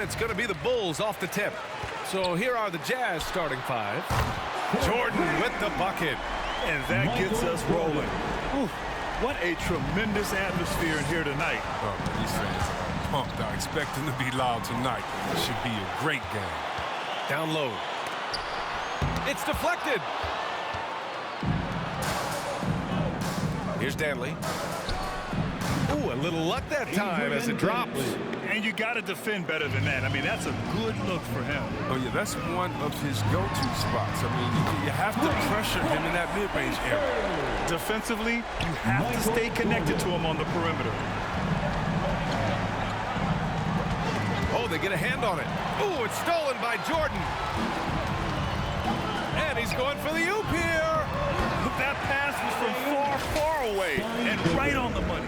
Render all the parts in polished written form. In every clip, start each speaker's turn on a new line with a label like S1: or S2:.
S1: it's going to be the Bulls off the tip. So here are the Jazz starting five. Jordan with the bucket.
S2: And that gets us rolling. Ooh, what a tremendous atmosphere in here tonight.
S3: Oh, man, these fans are pumped. I expect them to be loud tonight. It should be a great game.
S1: Down low. It's deflected. Here's Danley. Ooh, a little luck that time as it drops.
S2: And you got to defend better than that. I mean, that's a good look for him.
S3: Oh, yeah, that's one of his go-to spots. I mean, you have to pressure him in that mid-range area.
S2: Defensively, you have to stay connected to him on the perimeter.
S1: Oh, they get a hand on it. Ooh, it's stolen by Jordan. And he's going for the oop here.
S2: That pass was from far, far away and right on the money.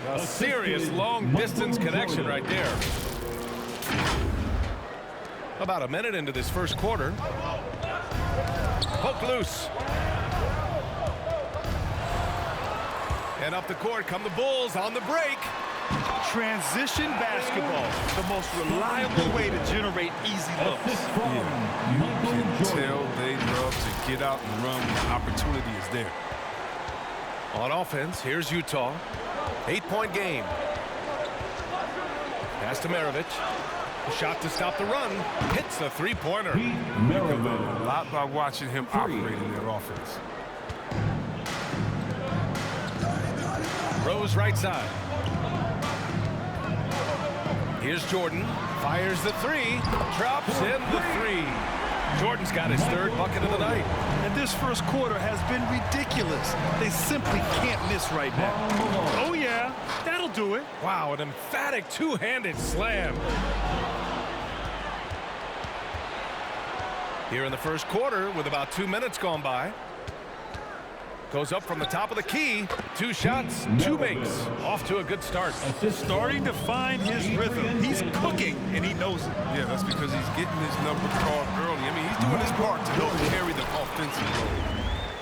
S1: A serious long-distance connection right there. About a minute into this first quarter. Poke loose. And up the court come the Bulls on the break.
S2: Transition basketball, the most reliable way to generate easy looks.
S3: Yeah, you can tell they love to get out and run when the opportunity is there.
S1: On offense, here's Utah. 8-point game. Pass to Maravich. A shot to stop the run. Hits a three-pointer.
S3: You can learn a lot by watching him operate in their offense.
S1: Rose right side. Here's Jordan. Fires the three. Drops in the three. Jordan's got his third bucket of the night.
S2: And this first quarter has been ridiculous. They simply can't miss right now. Oh, yeah, that'll do it.
S1: Wow, an emphatic two-handed slam. Here in the first quarter with about 2 minutes gone by. Goes up from the top of the key. 2 shots, 2 makes. Off to a good start.
S2: Starting to find his rhythm. He's cooking, and he knows it.
S3: Yeah, that's because he's getting his number called early. I mean, he's doing his part to help carry the offensive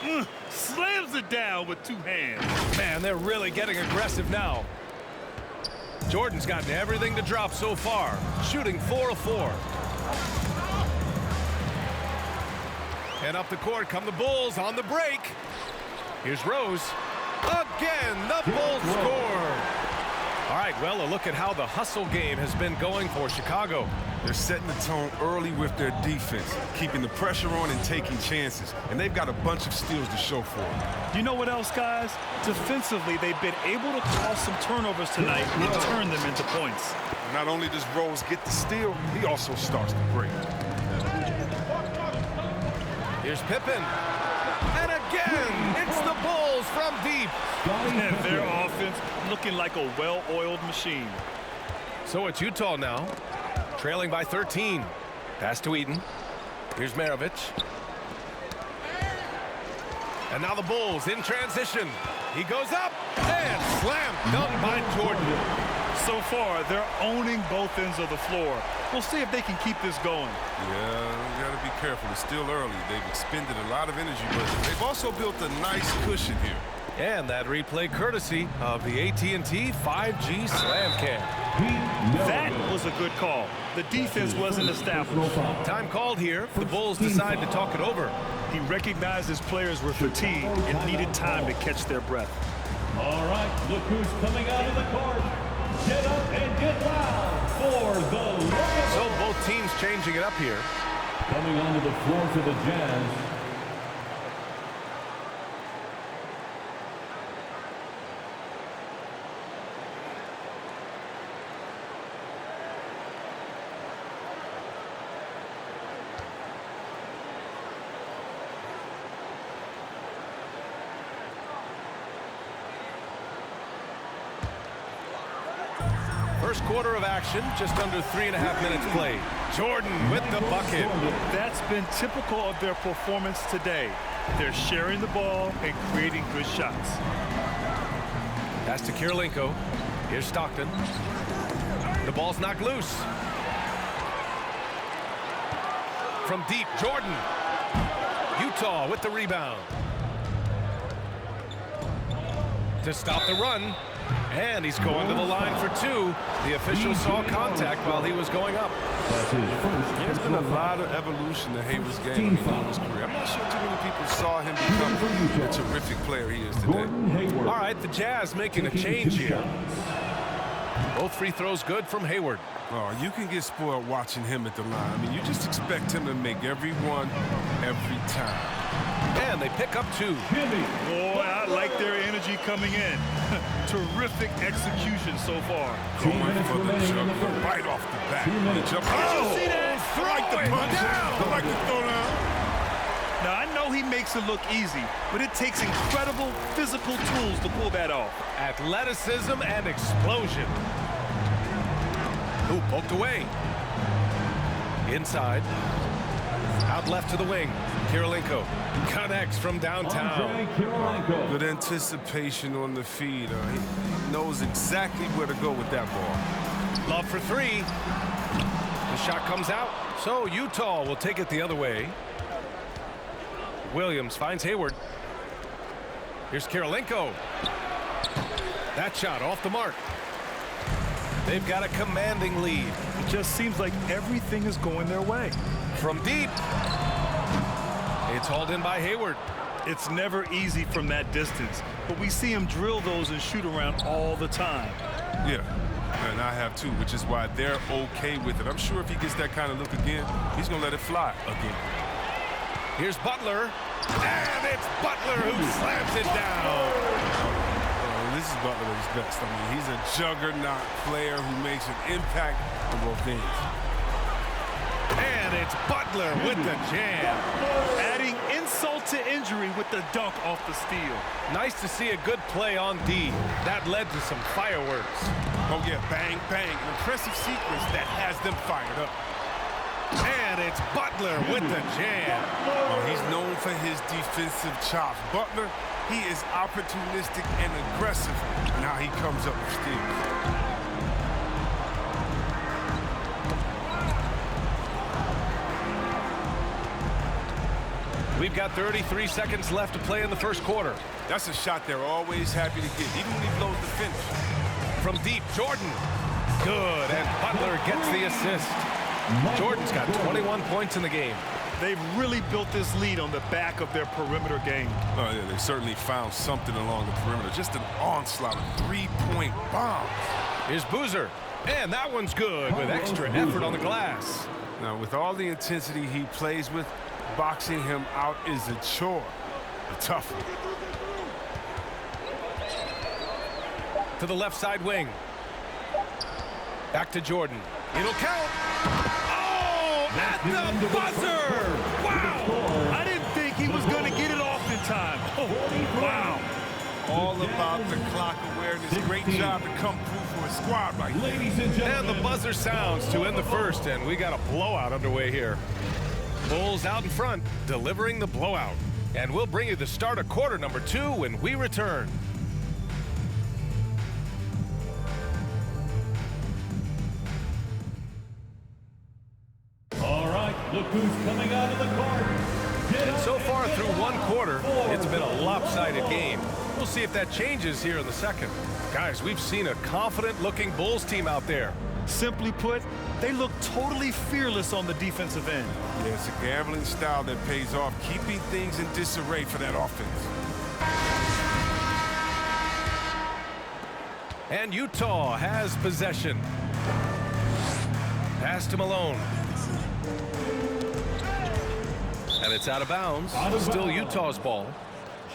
S3: load.
S2: Slams it down with 2 hands.
S1: Man, they're really getting aggressive now. Jordan's gotten everything to drop so far. Shooting 4 of 4. And up the court come the Bulls on the break. Here's Rose. Again, the Bulls score. All right, well, a look at how the hustle game has been going for Chicago.
S3: They're setting the tone early with their defense, keeping the pressure on and taking chances. And they've got a bunch of steals to show for it.
S2: You know what else, guys? Defensively, they've been able to cause some turnovers tonight and turn them into points.
S3: Not only does Rose get the steal, he also starts the break.
S1: Here's Pippen. And again, it's the Bulls from deep.
S2: And their offense looking like a well-oiled machine.
S1: So it's Utah now, trailing by 13. Pass to Eden. Here's Maravich. And now the Bulls in transition. He goes up and slam dunk by Jordan.
S2: So far, they're owning both ends of the floor. We'll see if they can keep this going.
S3: Yeah, you got to be careful. It's still early. They've expended a lot of energy, but they've also built a nice cushion here.
S1: And that replay courtesy of the AT&T 5G Slam Cam.
S2: That was a good call. The defense wasn't established.
S1: Time called here. The Bulls decide to talk it over.
S2: He recognized his players were fatigued and needed time to catch their breath.
S4: All right, look who's coming out of the court. Get up and get loud for the Lions.
S1: So both teams changing it up here.
S4: Coming onto the floor for the Jazz.
S1: First quarter of action, just under 3.5 minutes played. Jordan with the bucket.
S2: That's been typical of their performance today. They're sharing the ball and creating good shots.
S1: Pass to Kirilenko. Here's Stockton. The ball's knocked loose. From deep, Jordan. Utah with the rebound. To stop the run, And he's going to the line for two. The official saw contact while he was going up.
S4: That's his first.
S3: There's been a lot of evolution to Hayward's game in his career. I'm not sure too many people saw him become the terrific player he is today.
S4: Gordon Hayward.
S1: All right, the Jazz making a change here. Both free throws good from Hayward.
S3: Oh, you can get spoiled watching him at the line. I mean, you just expect him to make every one, every time.
S1: And they pick up two.
S4: Jimmy.
S2: Boy, I like their energy coming in. Terrific execution so far.
S3: Going for the jumper right off the bat. The jumper.
S2: Oh, see that?
S3: I like the punch. I like the throw down.
S2: Now, I know he makes it look easy, but it takes incredible physical tools to pull that off.
S1: Athleticism and explosion. Ooh, poked away. Inside. Out left to the wing. Kirilenko connects from downtown.
S4: Andre Kirilenko.
S3: Good anticipation on the feed. He knows exactly where to go with that ball.
S1: Love for three. The shot comes out, so Utah will take it the other way. Williams finds Hayward. Here's Kirilenko. That shot off the mark. They've got a commanding lead.
S2: It just seems like everything is going their way.
S1: From deep. It's hauled in by Hayward.
S2: It's never easy from that distance, but we see him drill those and shoot around all the time.
S3: Yeah, and I have too, which is why they're okay with it. I'm sure if he gets that kind of look again, he's going to let it fly again.
S1: Here's Butler. And it's Butler who slams it down.
S3: This is Butler at his best. I mean, he's a juggernaut player who makes an impact on both ends.
S1: And it's Butler with the jam.
S2: Adding insult to injury with the dunk off the steal.
S1: Nice to see a good play on D. That led to some fireworks.
S3: Oh, yeah, bang, bang. An impressive sequence that has them fired up.
S1: And it's Butler with the jam.
S3: Oh, he's known for his defensive chops. Butler, he is opportunistic and aggressive in how he comes up with steals.
S1: We've got 33 seconds left to play in the first quarter.
S3: That's a shot they're always happy to get, even when he blows the finish.
S1: From deep, Jordan. Good, and Butler gets the assist. Jordan's got 21 points in the game.
S2: They've really built this lead on the back of their perimeter game.
S3: Oh, yeah, they certainly found something along the perimeter. Just an onslaught of three-point bombs.
S1: Here's Boozer, and that one's good with extra effort on the glass.
S3: Now, with all the intensity he plays with, boxing him out is a chore. A tough one.
S1: To the left side wing. Back to Jordan. It'll count. Oh, at the buzzer! Wow!
S2: I didn't think he was going to get it off in time. Oh, wow.
S3: All about the clock awareness. Great job to come through for a squad right there.
S4: Ladies and gentlemen.
S1: And the buzzer sounds to end the first, and we got a blowout underway here. Bulls out in front, delivering the blowout. And we'll bring you the start of quarter number 2 when we return.
S4: All right, look who's coming out of the court.
S1: And so far through one quarter, it's been a lopsided game. We'll see if that changes here in the second. Guys, we've seen a confident-looking Bulls team out there.
S2: Simply put, they look totally fearless on the defensive end.
S3: Yeah, it's a gambling style that pays off, keeping things in disarray for that offense.
S1: And Utah has possession. Pass to Malone. And it's out of bounds. Still Utah's ball.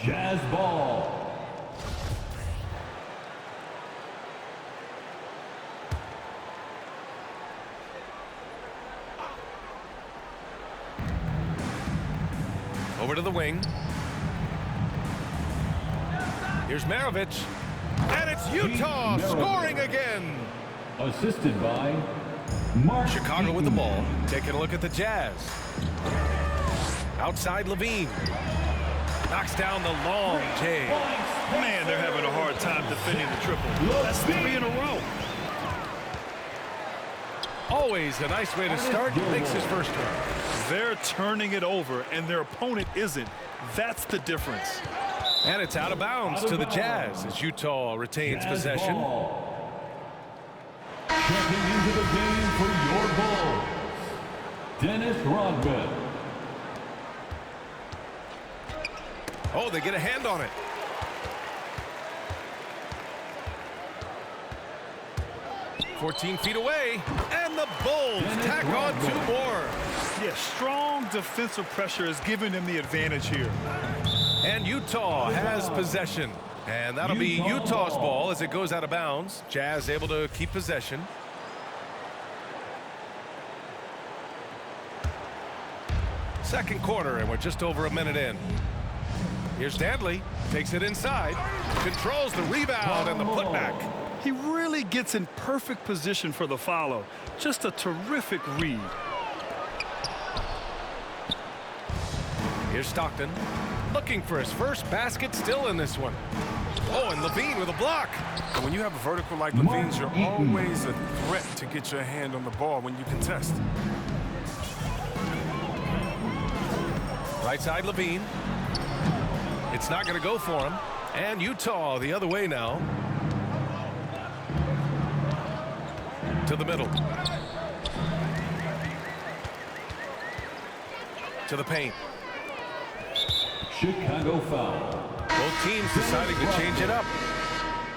S4: Jazz ball.
S1: Over to the wing. Here's Maravich. And it's Utah scoring again.
S4: Assisted by Mark
S1: Chicago with the ball. Taking a look at the Jazz. Outside Levine. Knocks down the long J.
S2: Man, they're having a hard time defending the triple. That's 3 in a row.
S1: Always a nice way to start. Makes his first one.
S2: They're turning it over, and their opponent isn't. That's the difference.
S1: And it's out of bounds to the Jazz as Utah retains possession.
S4: Ball. Checking into the game for your Bulls, Dennis Rodman.
S1: Oh, they get a hand on it. "14 feet away, and the Bulls tack on 2 more.
S2: Yeah, strong defensive pressure is giving them the advantage here.
S1: And Utah has possession. And that'll be Utah's ball as it goes out of bounds. Jazz able to keep possession. Second quarter, and we're just over a minute in. Here's Dantley, takes it inside, controls the rebound and the putback.
S2: He really gets in perfect position for the follow. Just a terrific read.
S1: Here's Stockton, looking for his first basket, still in this one. Oh, and Levine with a block.
S3: And when you have a vertical like Levine's, you're always a threat to get your hand on the ball when you contest.
S1: Right side, Levine. It's not going to go for him. And Utah the other way now. To the middle. To the paint.
S4: Chicago foul.
S1: Both teams deciding to change it up.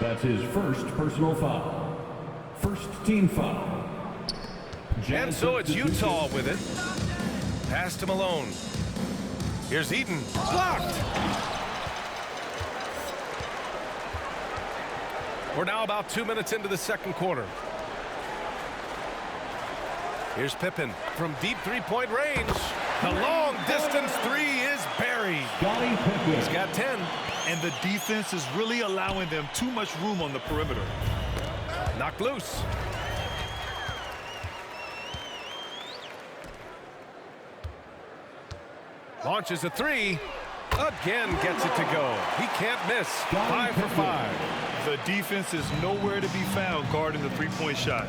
S4: That's his first personal foul. First team foul.
S1: And so it's Utah with it. Pass to Malone. Here's Eaton. Blocked. We're now about 2 minutes into the second quarter. Here's Pippen from deep three-point range. The long-distance three is buried.
S4: Scottie Pippen.
S1: He's got 10.
S2: And the defense is really allowing them too much room on the perimeter.
S1: Knocked loose. Launches a three. Again gets it to go. He can't miss. 5 for 5.
S2: The defense is nowhere to be found guarding the three-point shot.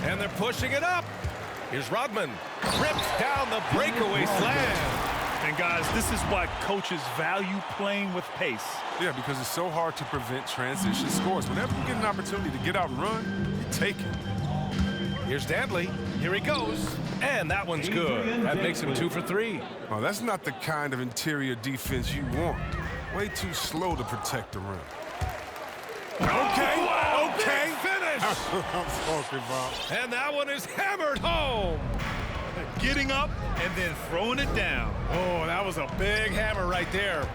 S1: And they're pushing it up. Here's Rodman. Rips down the breakaway slam.
S2: And guys, this is why coaches value playing with pace.
S3: Yeah, because it's so hard to prevent transition scores. Whenever you get an opportunity to get out and run, you take it.
S1: Here's Dantley. Here he goes. And that one's good. That makes him 2 for 3.
S3: Oh, that's not the kind of interior defense you want. Way too slow to protect the rim. Okay,
S1: Wow,
S3: okay.
S1: big finish.
S3: That's what I'm talking about.
S1: And that one is hammered home.
S2: Getting up and then throwing it down.
S1: Oh, that was a big hammer right there.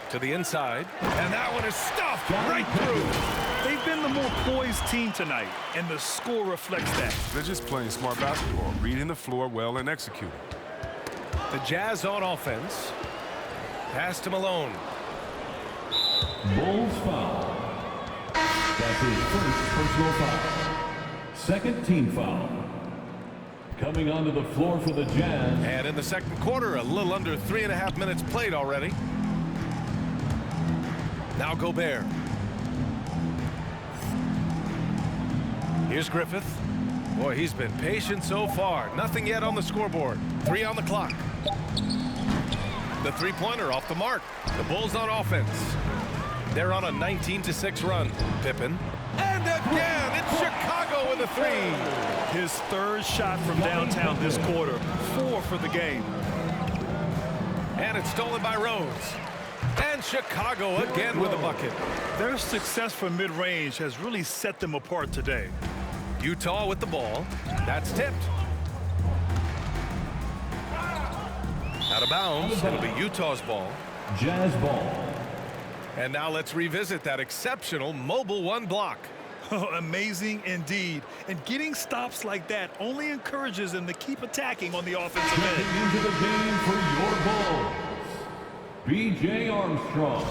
S1: To the inside. And that one is stuffed right through.
S2: They've been the more poised team tonight, and the score reflects that.
S3: They're just playing smart basketball, reading the floor well and executing.
S1: The Jazz on offense. Pass to Malone.
S4: Bulls foul. That's his first personal foul. Second team foul. Coming onto the floor for the Jazz.
S1: And in the second quarter, a little under 3.5 minutes played already. Now Gobert. Here's Griffith. Boy, he's been patient so far. Nothing yet on the scoreboard. 3 on the clock. The three-pointer off the mark. The Bulls on offense. They're on a 19-6 run. Pippen. And again, it's Chicago with a 3.
S2: His third shot from downtown this quarter. 4 for the game.
S1: And it's stolen by Rose. And Chicago again with a bucket.
S2: Their success from mid-range has really set them apart today.
S1: Utah with the ball. That's tipped. Out of bounds. It'll be Utah's ball.
S4: Jazz ball.
S1: And now let's revisit that exceptional mobile 1 block.
S2: Amazing indeed. And getting stops like that only encourages them to keep attacking on the offensive
S4: Checking
S2: end.
S4: into the game for your Bulls, B.J. Armstrong.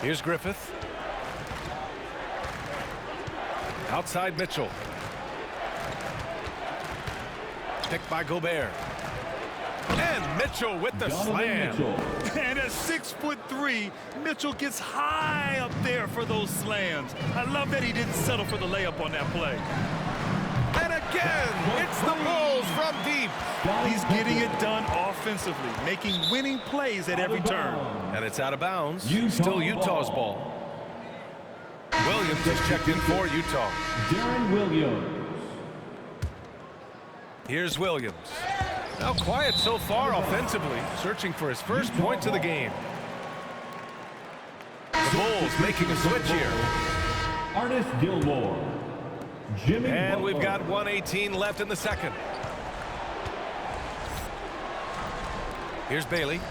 S1: Here's Griffith. Outside Mitchell. Picked by Gobert. And Mitchell with the
S4: Donovan
S1: slam.
S4: Mitchell.
S2: And at 6'3", Mitchell gets high up there for those slams. I love that he didn't settle for the layup on that play. He's getting it done offensively, making winning plays at every turn.
S1: And it's out of bounds. Still Utah's ball. Williams is checked in for Utah.
S4: Darren Williams.
S1: Here's Williams. Now quiet so far offensively, searching for his first point of the game. The Bulls making a switch here.
S4: Artis Gilmore. Jimmy
S1: And
S4: Butler.
S1: we've got 1:18 left in the second. Here's Bailey.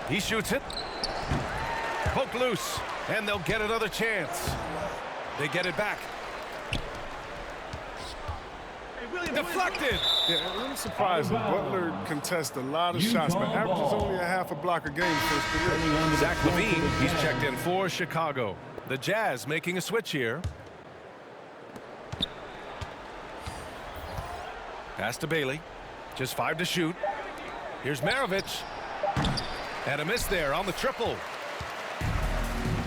S1: He shoots it. Poke loose. And they'll get another chance. They get it back. Deflected.
S3: Yeah, a little surprising. Butler contests a lot of shots, but averages only a half a block a game for his career.
S1: Zach LaVine, he's checked in for Chicago. The Jazz making a switch here. Pass to Bailey. Just 5 to shoot. Here's Maravich. And a miss there on the triple.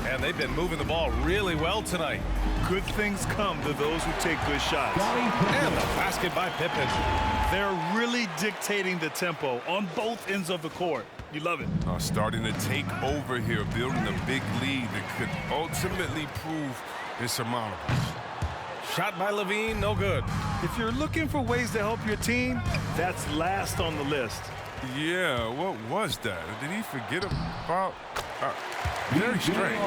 S1: And they've been moving the ball really well tonight.
S2: Good things come to those who take good shots.
S1: And the basket by Pippen.
S2: They're really dictating the tempo on both ends of the court. You love it.
S3: Starting to take over here, building a big lead that could ultimately prove insurmountable.
S1: Shot by LaVine, no good.
S2: If you're looking for ways to help your team, that's last on the list.
S3: Yeah, what was that? Did he forget about? Very strange.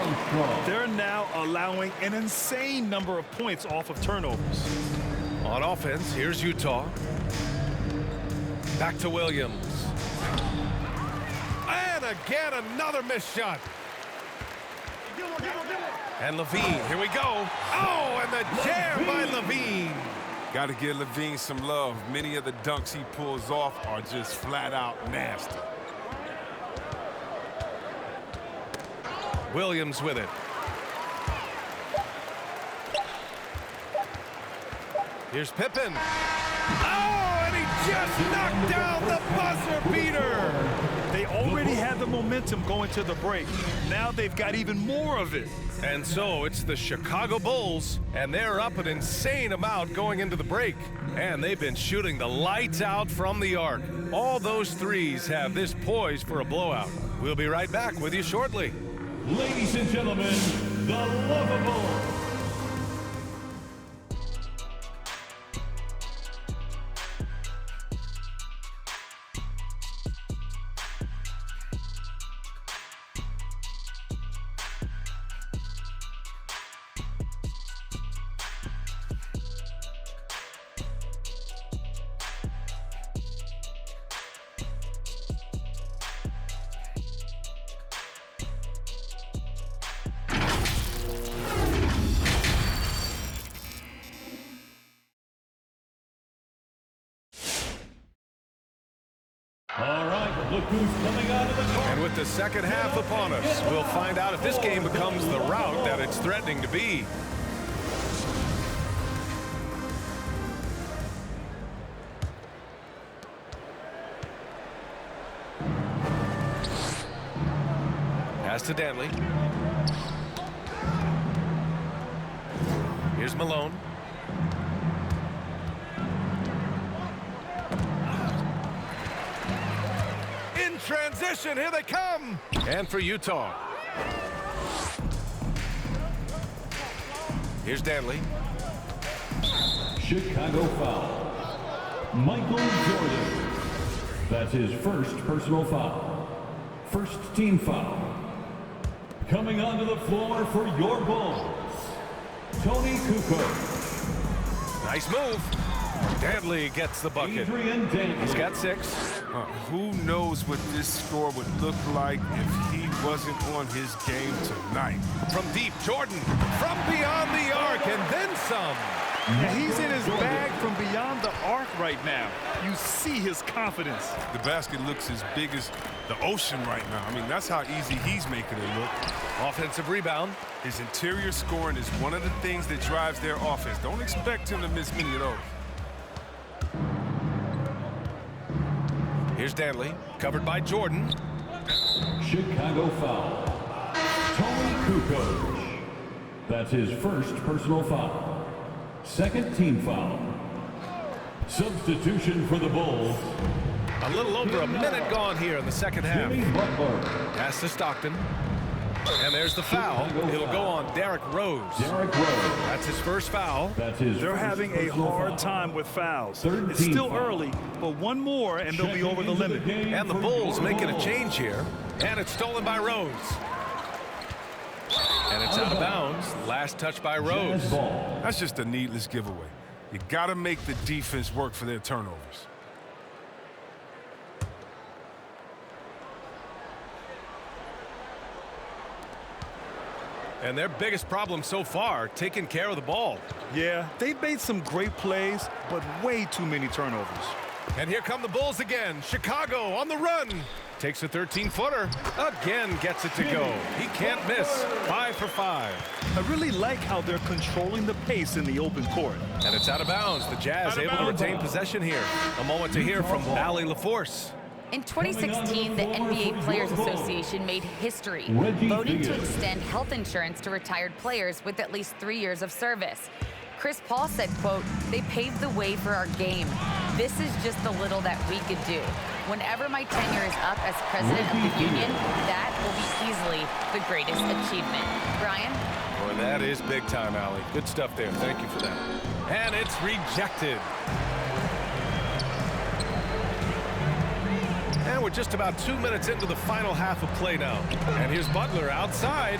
S2: They're now allowing an insane number of points off of turnovers.
S1: On offense, here's Utah. Back to Williams. And again, another missed shot. And LaVine, here we go. Oh, and the jam by LaVine.
S3: Got to give LaVine some love. Many of the dunks he pulls off are just flat out nasty.
S1: Williams with it. Here's Pippen. Oh, and he just knocked down the buzzer beater.
S2: They already had the momentum going to the break. Now they've got even more of it.
S1: And so it's the Chicago Bulls, and they're up an insane amount going into the break. And they've been shooting the lights out from the arc. All those threes have this poised for a blowout. We'll be right back with you shortly.
S4: Ladies and gentlemen, the Lovables. All right, look who's coming out of the court.
S1: And with the second half upon us, we'll find out if this game becomes the rout that it's threatening to be. Pass to Danley. Here's Malone. In transition, here they come. And for Utah. Here's Danley.
S4: Chicago foul. Michael Jordan. That's his first personal foul. First team foul. Coming onto the floor for your Bulls, Tony Kukoc.
S1: Nice move. Danley gets the bucket.
S4: Adrian Dantley.
S1: He's got 6.
S3: Who knows what this score would look like if he wasn't on his game tonight.
S1: From deep, Jordan. From beyond the arc, and then some.
S2: And he's in his bag from beyond the arc right now. You see his confidence.
S3: The basket looks as big as the ocean right now. I mean, that's how easy he's making it look.
S1: Offensive rebound.
S3: His interior scoring is one of the things that drives their offense. Don't expect him to miss many of those.
S1: Here's Danley, covered by Jordan.
S4: Chicago foul. Tony Kukoc. That's his first personal foul. Second team foul. Substitution for the Bulls,
S1: A little over a minute gone here in the second half.
S4: Jimmy Butler.
S1: Pass to Stockton. And there's the foul. It'll go on Derrick Rose.
S4: Derrick Rose.
S1: That's his first foul.
S4: That's his
S2: They're
S4: first
S2: having a
S4: personal
S2: hard
S4: foul.
S2: time with fouls.
S4: 13
S2: It's still
S4: foul.
S2: early, but one more and they'll be over the limit.
S1: And the Bulls making a change here. And it's stolen by Rose. And it's out of bounds. Last touch by Rose.
S4: Jazz ball.
S3: That's just a needless giveaway. You got to make the defense work for their turnovers.
S1: And their biggest problem so far, taking care of the ball.
S2: Yeah, they've made some great plays, but way too many turnovers.
S1: And here come the Bulls again. Chicago on the run. Takes a 13-footer. Again gets it to go. He can't miss. 5 for 5.
S2: I really like how they're controlling the pace in the open court.
S1: And it's out of bounds. The Jazz able to retain possession here. A moment to hear from Allie LaForce.
S5: In 2016, the NBA Players Association made history,
S4: Reggie
S5: voting to
S4: Theus.
S5: extend health insurance to retired players with at least 3 years of service. Chris Paul said, quote, "They paved the way for our game. This is just the little that we could do. Whenever my tenure is up as president of the union, that will be easily the greatest achievement." Brian?
S1: Boy, that is big time, Allie. Good stuff there. Thank you for that. And it's rejected. And we're just about 2 minutes into the final half of play now. And here's Butler outside.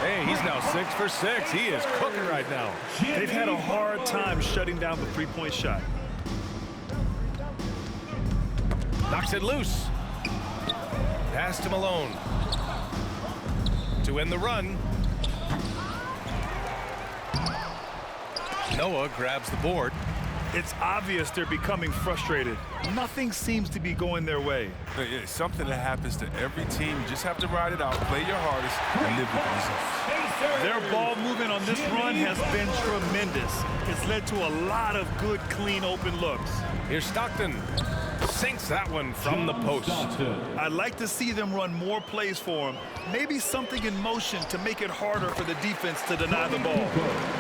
S1: Hey, he's now 6 for 6. He is cooking right now.
S2: They've had a hard time shutting down the three-point shot.
S1: Knocks it loose. Pass to Malone. To end the run. Noah grabs the board.
S2: It's obvious they're becoming frustrated. Nothing seems to be going their way.
S3: It's something that happens to every team. You just have to ride it out, play your hardest, and live with the results.
S2: Their ball movement on this run has been tremendous. It's led to a lot of good, clean, open looks.
S1: Here's Stockton. Sinks that one from the post.
S2: I'd like to see them run more plays for him. Maybe something in motion to make it harder for the defense to deny the ball.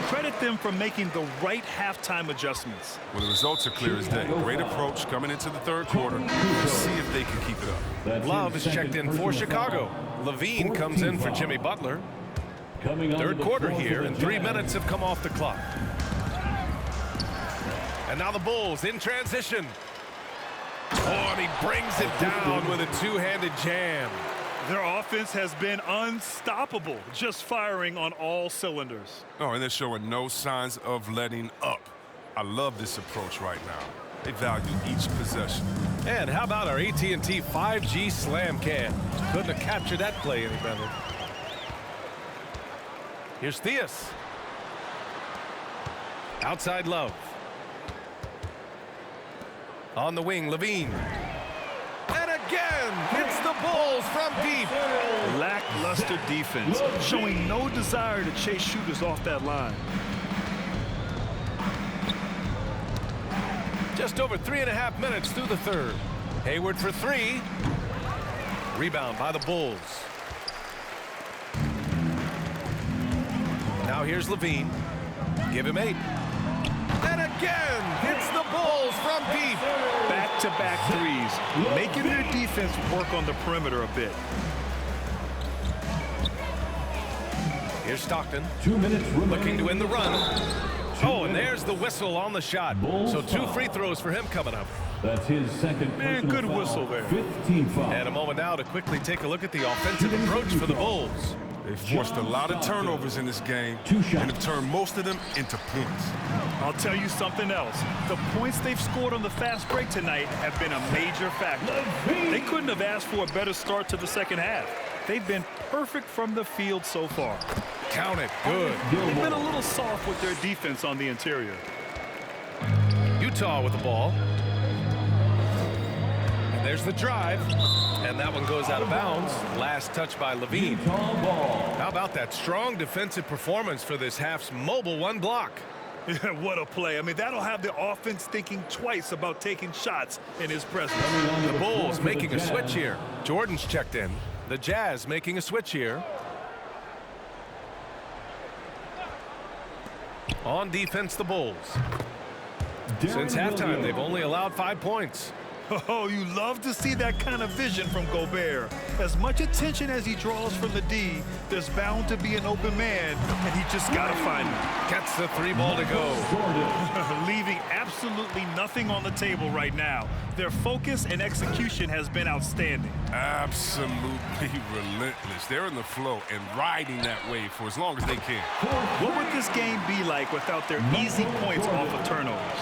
S2: Credit them for making the right halftime adjustments.
S3: Well, the results are clear as day. Great approach coming into the third quarter. Let's see if they can keep it up.
S1: Love is checked in for Chicago. Levine comes in for Jimmy Butler. Third quarter here, and 3 minutes have come off the clock. And now the Bulls in transition. Oh, and he brings it down with a two-handed jam.
S2: Their offense has been unstoppable, just firing on all cylinders.
S3: Oh, and they're showing no signs of letting up. I love this approach right now. They value each possession.
S1: And how about our AT&T 5G Slam Cam? Couldn't have captured that play any better. Here's Theus. Outside Love. On the wing, Levine. And again, hits the Bulls from deep.
S2: Lackluster defense, showing no desire to chase shooters off that line.
S1: Just over 3.5 minutes through the third. Hayward for 3. Rebound by the Bulls. Now here's Levine. Give him 8. And again, hits the Bulls from deep.
S2: Back-to-back threes, making their defense work on the perimeter a bit.
S1: Here's Stockton.
S4: 2 minutes remaining.
S1: Looking to end the run. Oh, and there's the whistle on the shot.
S4: Bulls
S1: So 2
S4: foul.
S1: free throws for him coming up.
S4: That's his second
S2: Man,
S4: personal
S2: good
S4: foul.
S2: whistle there.
S4: 15 foul.
S1: And a moment now to quickly take a look at the offensive approach for the Bulls.
S3: They've forced a lot of turnovers in this game
S4: 2
S3: and
S4: shots.
S3: have turned most of them into points.
S2: I'll tell you something else. The points they've scored on the fast break tonight have been a major factor. They couldn't have asked for a better start to the second half. They've been perfect from the field so far.
S1: Count it. Good.
S2: They've been a little soft with their defense on the interior.
S1: Utah with the ball. And there's the drive. And that one goes out of bounds. Last touch by Levine.
S4: Utah ball.
S1: How about that strong defensive performance for this half's mobile one block?
S2: What a play. I mean, that'll have the offense thinking twice about taking shots in his presence.
S1: The Bulls making a switch here. Jordan's checked in. The Jazz making a switch here. On defense, the Bulls. Since halftime, they've only allowed 5 points.
S2: Oh, you love to see that kind of vision from Gobert. As much attention as he draws from the D, there's bound to be an open man, and he just got to find him.
S1: Gets the 3 ball to go.
S2: Leaving absolutely nothing on the table right now. Their focus and execution has been outstanding.
S3: Absolutely relentless. They're in the flow and riding that wave for as long as they can.
S2: What would this game be like without their easy points off of turnovers?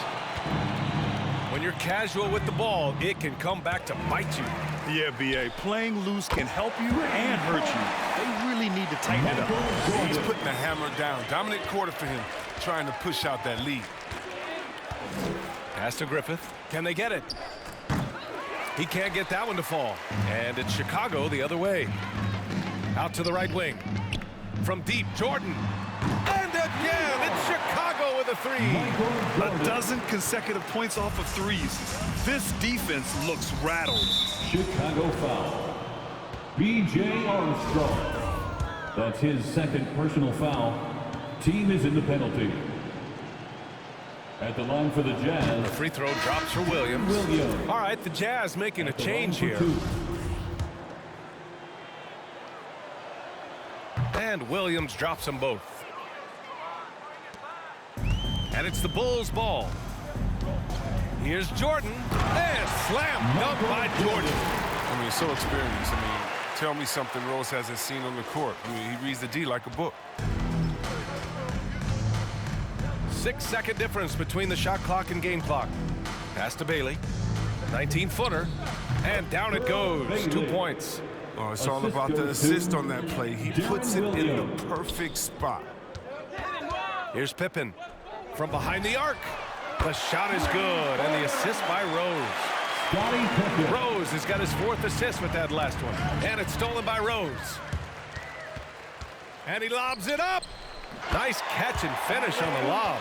S1: When you're casual with the ball, it can come back to bite you.
S2: Yeah, B.A., playing loose can help you and hurt you. They really need to tighten it up.
S3: He's putting the hammer down. Dominant quarter for him, trying to push out that lead.
S1: Pass to Griffith. Can they get it? He can't get that one to fall. And it's Chicago the other way. Out to the right wing. From deep, Jordan. And again, it's Chicago with a 3.
S2: A dozen consecutive points off of threes. This defense looks rattled.
S4: Chicago foul. B.J. Armstrong. That's his second personal foul. Team is in the penalty. At the line for the Jazz.
S1: The free throw drops for Williams. All right, the Jazz making a change here.
S4: 2.
S1: And Williams drops them both. And it's the Bulls' ball. Here's Jordan. And slam dunk by Jordan.
S3: I mean, so experienced. I mean, tell me something Rose hasn't seen on the court. I mean, he reads the D like a book.
S1: 6-second difference between the shot clock and game clock. Pass to Bailey. 19-footer. And down it goes. 2 points.
S3: Oh, it's all about the assist on that play. He puts it in the perfect spot.
S1: Here's Pippen from behind the arc. The shot is good, and the assist by Rose. Rose has got his 4th assist with that last one. And it's stolen by Rose. And he lobs it up. Nice catch and finish on the lob.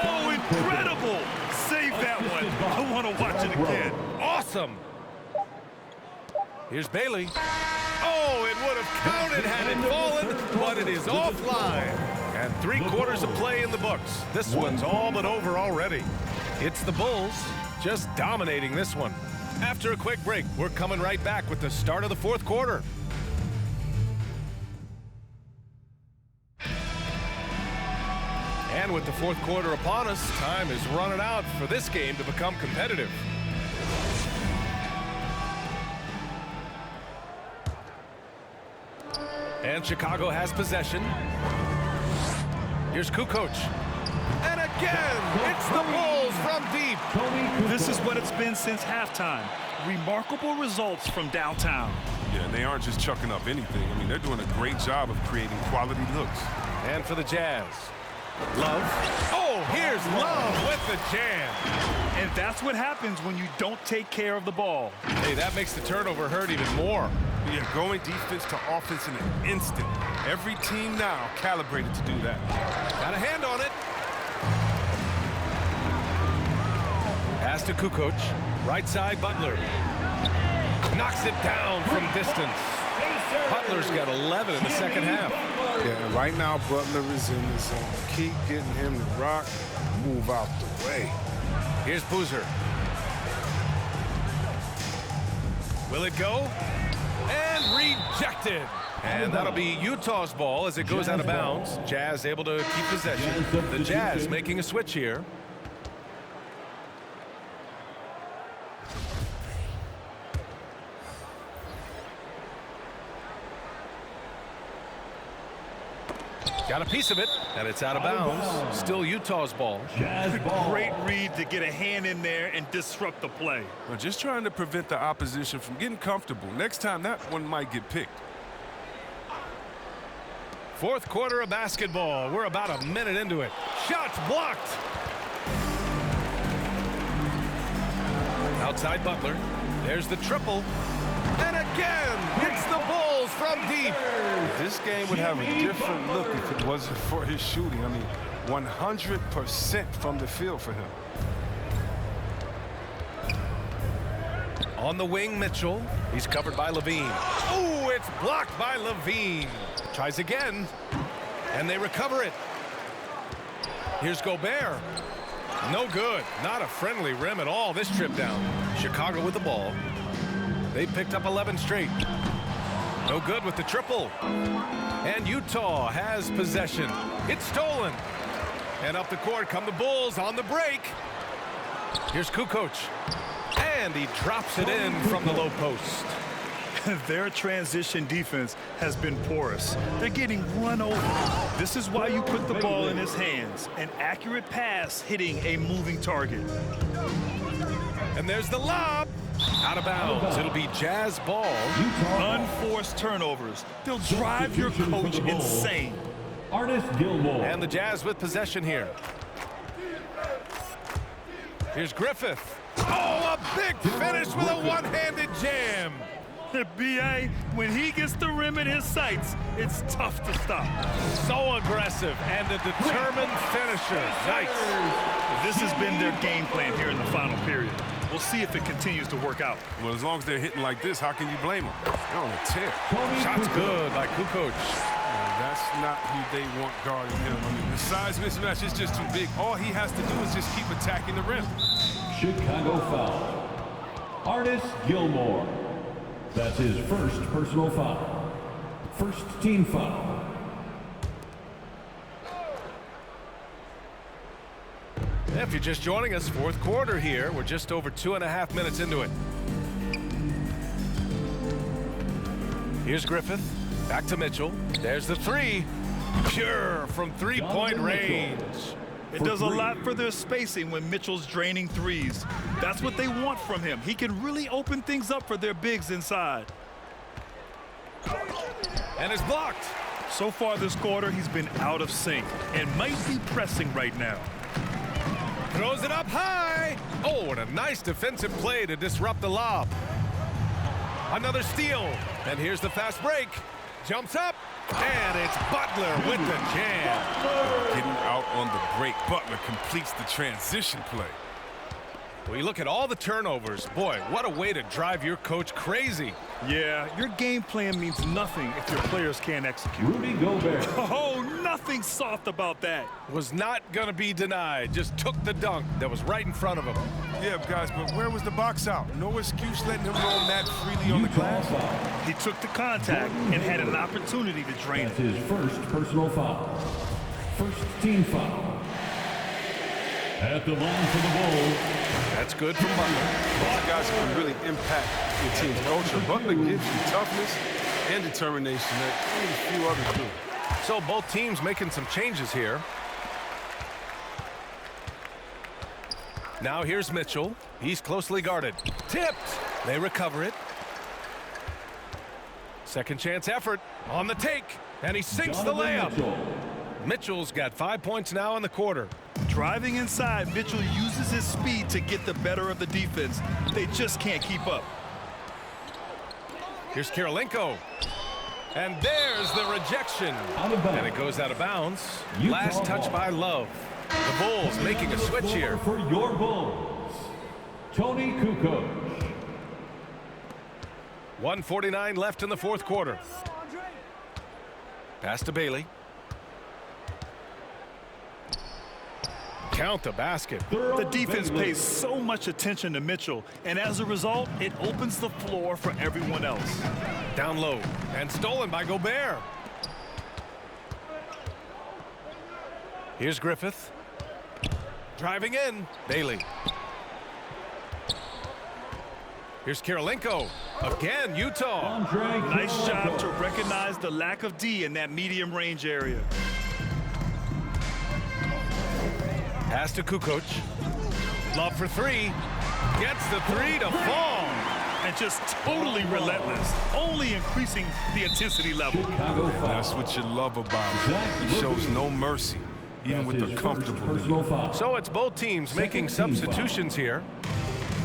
S2: Oh, incredible! Save that one. I want to watch it again.
S1: Awesome. Here's Bailey. Oh, it would have counted had it fallen, but it is offline. And 3/4 of play in the books. This one's all but over already. It's the Bulls just dominating this one. After a quick break, we're coming right back with the start of the 4th quarter. And with the 4th quarter upon us, time is running out for this game to become competitive. And Chicago has possession. Here's Kukoc. And again, it's the Bulls from deep.
S2: This is what it's been since halftime. Remarkable results from downtown.
S3: Yeah, and they aren't just chucking up anything. I mean, they're doing a great job of creating quality looks.
S1: And for the Jazz, Love. Oh, here's Love with the jam.
S2: And that's what happens when you don't take care of the ball.
S1: Hey, that makes the turnover hurt even more.
S3: Yeah, going defense to offense in an instant. Every team now calibrated to do that.
S1: Got a hand on it. Pass to Kukoc. Right side, Butler. Knocks it down from distance. Butler's got 11 in the second half.
S3: Yeah, and right now Butler is in the zone. Keep getting him to rock, move out the way.
S1: Here's Boozer. Will it go? And rejected. And that'll be Utah's ball as it goes out of bounds. Jazz able to keep possession. The Jazz making a switch here. Got a piece of it, and it's out of bounds. Still Utah's ball.
S2: Great read to get a hand in there and disrupt the play.
S3: We're just trying to prevent the opposition from getting comfortable. Next time, that one might get picked.
S1: Fourth quarter of basketball. We're about a minute into it. Shots blocked. Outside Butler. There's the triple. And again, it's the Bulls from deep.
S3: This game would have a different look if it wasn't for his shooting. I mean, 100% from the field for him.
S1: On the wing, Mitchell. He's covered by Levine. Oh, it's blocked by Levine. Tries again, and they recover it. Here's Gobert. No good. Not a friendly rim at all this trip down. Chicago with the ball. They picked up 11 straight. No good with the triple. And Utah has possession. It's stolen. And up the court come the Bulls on the break. Here's Kukoc. And he drops it in from the low post.
S2: Their transition defense has been porous. They're getting run over. This is why you put the ball in his hands. An accurate pass hitting a moving target.
S1: And there's the lob. Out of bounds. It'll be Jazz ball.
S2: Unforced turnovers. They'll drive your coach insane.
S4: Artis Gilmore.
S1: And the Jazz with possession here. Here's Griffith. Oh, a big finish with a one-handed jam.
S2: B.A., when he gets the rim in his sights, it's tough to stop.
S1: So aggressive and a determined finisher. Nice.
S2: This has been their game plan here in the final period. We'll see if it continues to work out.
S3: Well, as long as they're hitting like this, how can you blame them? They're on a tear.
S1: Shots good by Kukoc.
S3: That's not who they want guarding him. I mean, the size mismatch is just too big. All he has to do is just keep attacking the rim.
S4: Chicago foul. Artis Gilmore. That's his first personal foul. First team foul.
S1: If you're just joining us, fourth quarter here. We're just over 2.5 minutes into it. Here's Griffith. Back to Mitchell. There's the three. Pure from three-point range.
S2: It does a lot for their spacing when Mitchell's draining threes. That's what they want from him. He can really open things up for their bigs inside.
S1: And it's blocked.
S2: So far this quarter, he's been out of sync and might be pressing right now.
S1: Throws it up high. Oh, and a nice defensive play to disrupt the lob. Another steal. And here's the fast break. Jumps up. And it's Butler with the jam.
S3: Getting out on the break. Butler completes the transition play.
S1: We look at all the turnovers. Boy, what a way to drive your coach crazy.
S2: Yeah, your game plan means nothing if your players can't execute.
S4: Rudy Gobert.
S2: Oh, nothing soft about that.
S1: Was not going to be denied. Just took the dunk that was right in front of him.
S3: Yeah, guys, but where was the box out? No excuse letting him roam that freely on the glass.
S4: Foul.
S2: He took the contact and had an opportunity to drain
S4: That's
S2: it.
S4: his first personal foul. First team foul. At the line for the Bulls.
S1: That's good from Butler.
S3: Those guys can really impact your team's culture. Butler gives you toughness and determination that only a few others do.
S1: So both teams making some changes here. Now here's Mitchell. He's closely guarded. Tipped. They recover it. Second chance effort on the take. And he sinks the layup. Mitchell's got 5 points now in the quarter.
S2: Driving inside, Mitchell uses his speed to get the better of the defense. They just can't keep up.
S1: Here's Kirilenko. And there's the rejection. And it goes out of bounds. Last touch by Love. The Bulls making a switch here.
S4: For your Bulls, Tony Kukoc.
S1: 1:49 left in the fourth quarter. Pass to Bailey. Count the basket.
S2: The defense pays so much attention to Mitchell, and as a result, it opens the floor for everyone else.
S1: Down low and stolen by Gobert. Here's Griffith. Driving in. Bailey. Here's Kirilenko. Again, Utah.
S2: Nice job to recognize the lack of D in that medium range area.
S1: Pass to Kukoc. Love for three. Gets the three to fall.
S2: And just totally relentless, only increasing the intensity level.
S3: That's what you love about him. He shows no mercy, even with the comfortable lead.
S1: So it's both teams making substitutions here.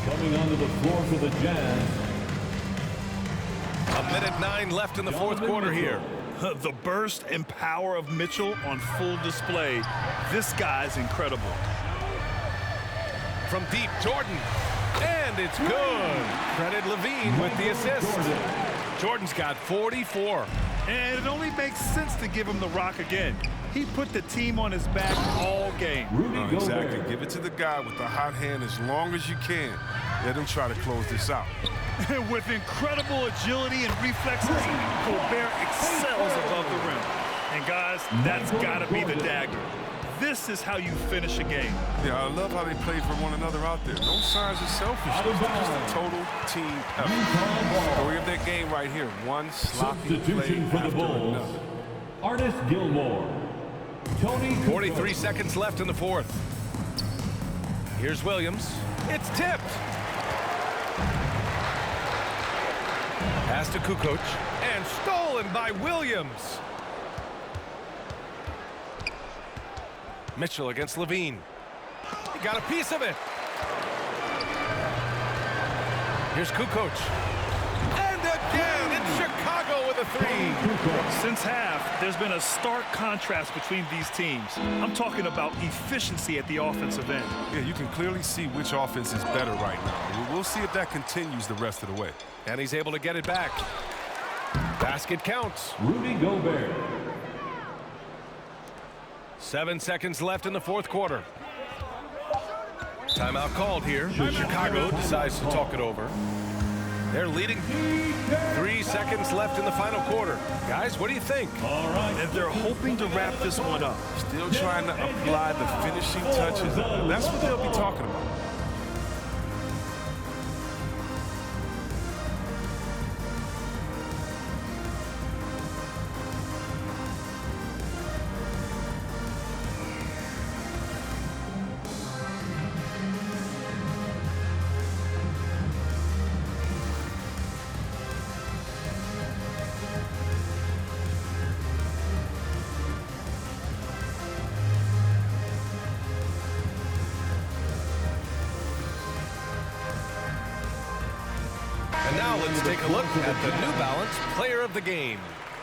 S4: Coming onto the floor for the Jazz.
S1: 1:09 left in the fourth quarter here.
S2: The burst and power of Mitchell on full display. This guy's incredible.
S1: From deep, Jordan. And it's good. Credit Levine with the assist. Jordan's got 44.
S2: And it only makes sense to give him the rock again. He put the team on his back all game.
S4: Rudy
S3: Exactly.
S4: Gobert.
S3: Give it to the guy with the hot hand as long as you can. Let him try to close this out.
S2: With incredible agility and reflexes, Gobert excels above the rim. And guys, that's got to be the dagger. This is how you finish a game.
S3: Yeah, I love how they play for one another out there. No signs of selfishness. They're just a total team effort. Story of that game right here. One sloppy play
S4: Substitution for the
S3: after
S4: Bulls.
S3: another.
S4: Artis Gilmore. Tony Kukoc.
S1: 43 seconds left in the fourth. Here's Williams. It's tipped. Pass to Kukoc. And stolen by Williams. Mitchell against Levine. He got a piece of it. Here's Kukoc. And again, it's Chicago with a three.
S2: Since half, there's been a stark contrast between these teams. I'm talking about efficiency at the offensive end.
S3: Yeah, you can clearly see which offense is better right now. We'll see if that continues the rest of the way.
S1: And he's able to get it back. Basket counts.
S4: Rudy Gobert.
S1: 7 seconds left in the fourth quarter. Timeout called here. Chicago decides to talk it over. They're leading. 3 seconds left in the final quarter. Guys, what do you think?
S4: All right.
S2: And they're hoping to wrap this one up.
S3: Still trying to apply the finishing touches. That's what they'll be talking about.
S1: And now let's take a look at the New Balance Player of the Game.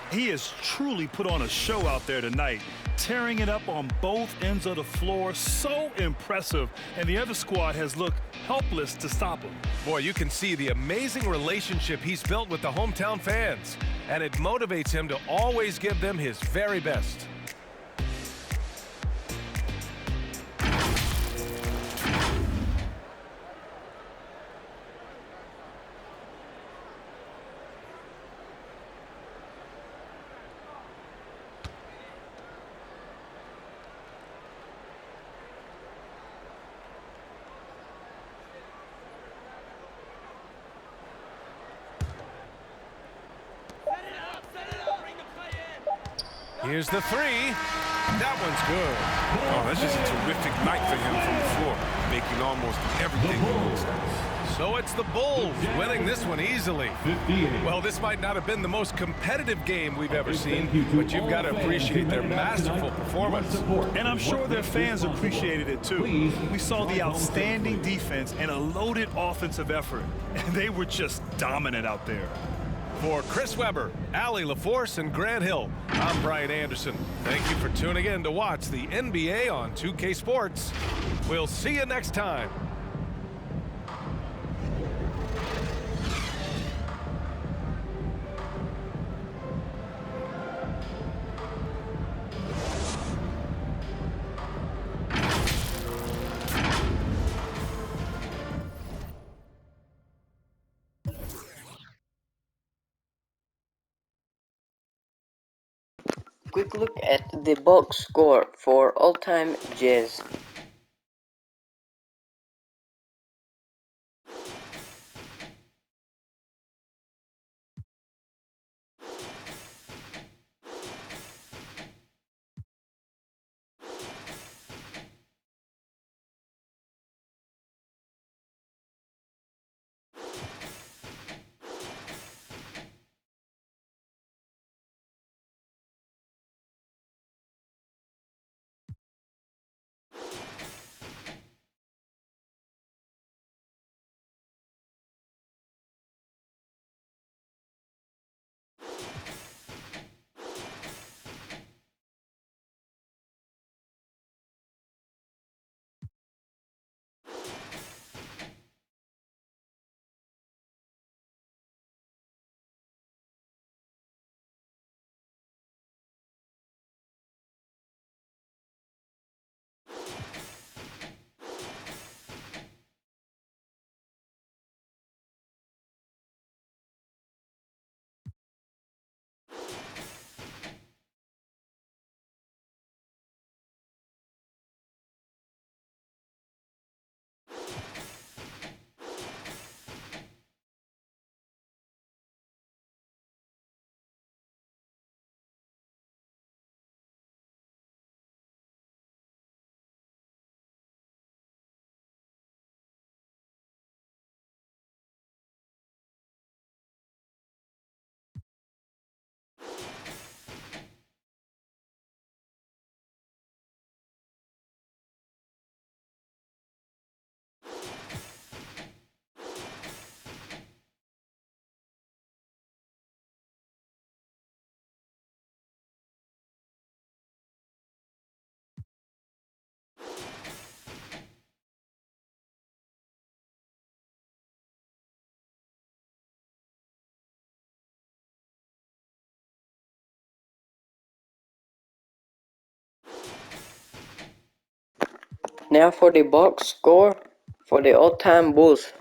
S2: He has truly put on a show out there tonight, tearing it up on both ends of the floor. So impressive, and the other squad has looked helpless to stop him.
S1: Boy, you can see the amazing relationship he's built with the hometown fans, and it motivates him to always give them his very best. Here's the three. That one's good.
S3: Oh, that's just a terrific night for him from the floor, making almost everything he looks like.
S1: So it's the Bulls winning this one easily.
S4: 58.
S1: Well, this might not have been the most competitive game we've ever seen, but you've got to appreciate their masterful performance.
S2: And I'm sure their fans appreciated it too. We saw the outstanding defense and a loaded offensive effort, and they were just dominant out there.
S1: For Chris Webber, Allie LaForce, and Grant Hill, I'm Brian Anderson. Thank you for tuning in to watch the NBA on 2K Sports. We'll see you next time.
S6: Quick look at the box score for all-time Jazz. Now for the box score for the all-time Bulls.